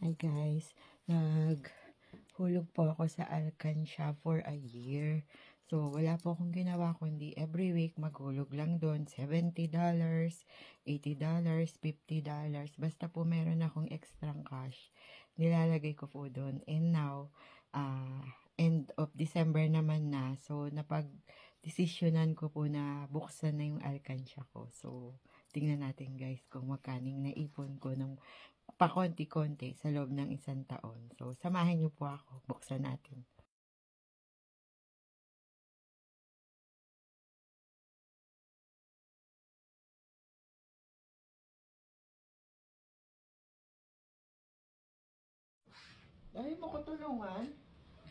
Hi guys, naghulog po ako sa Alcansya for a year. So, wala po akong ginawa kundi every week maghulog lang doon. $70, $80, $50. Basta po meron akong extra cash. Nilalagay ko po doon. And now, end of December naman na. So, napag-desisyonan ko po na buksan na yung Alcansya ko. So, tingnan natin guys kung magkaning naipon ko ng pakonti-konti sa loob ng isang taon. So, samahan niyo po ako. Buksan natin. Ayaw mo ko tulungan?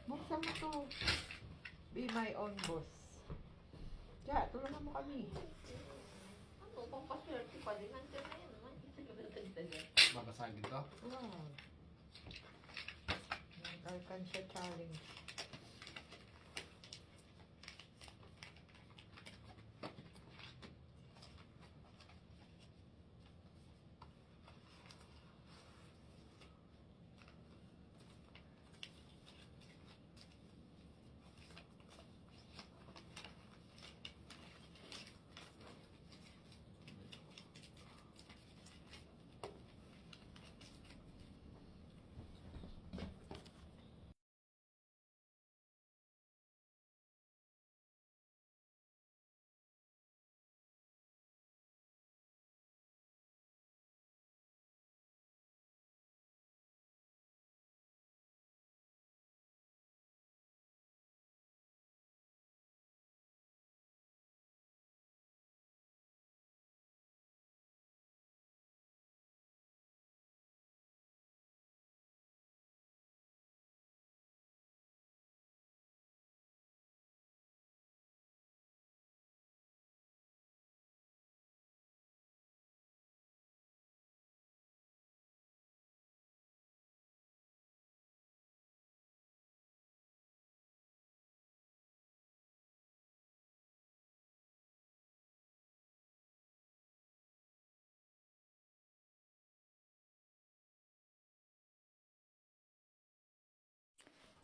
Buksan mo to. Be my own boss. Kaya, tulungan mo kami. Ano, kung paswerte pa din, nandiyan na yan naman. Babasagin to? Wow. Alcansya challenge.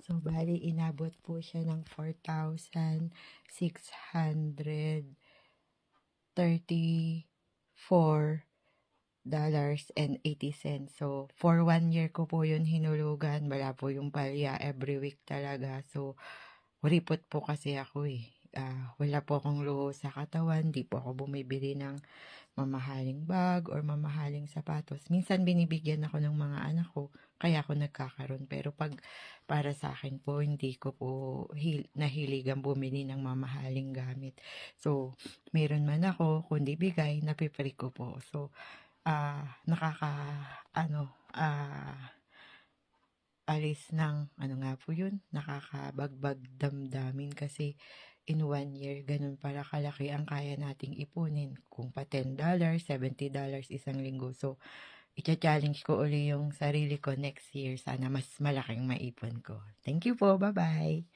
So, bali, inabot po siya ng $4,634.80. So, for 1 year ko po yun hinulugan. Wala po yung palya every week talaga. So, kuripot po kasi ako eh. Wala po akong luho sa katawan. Di po ako bumibili ng mamahaling bag or mamahaling sapatos. Minsan binibigyan ako ng mga anak ko, kaya ako nagkakaroon. Pero pag para sa akin po, hindi ko po nahiligan bumili ng mamahaling gamit. So, meron man ako, kundi bigay, napipre ko po. So, alis ng, ano nga po yun, nakakabagbag damdamin kasi in 1 year, ganun pala kalaki ang kaya nating ipunin. Kung pa $10, $70 isang linggo. So, i-challenge ko uli yung sarili ko next year. Sana mas malaking maipon ko. Thank you po. Bye-bye.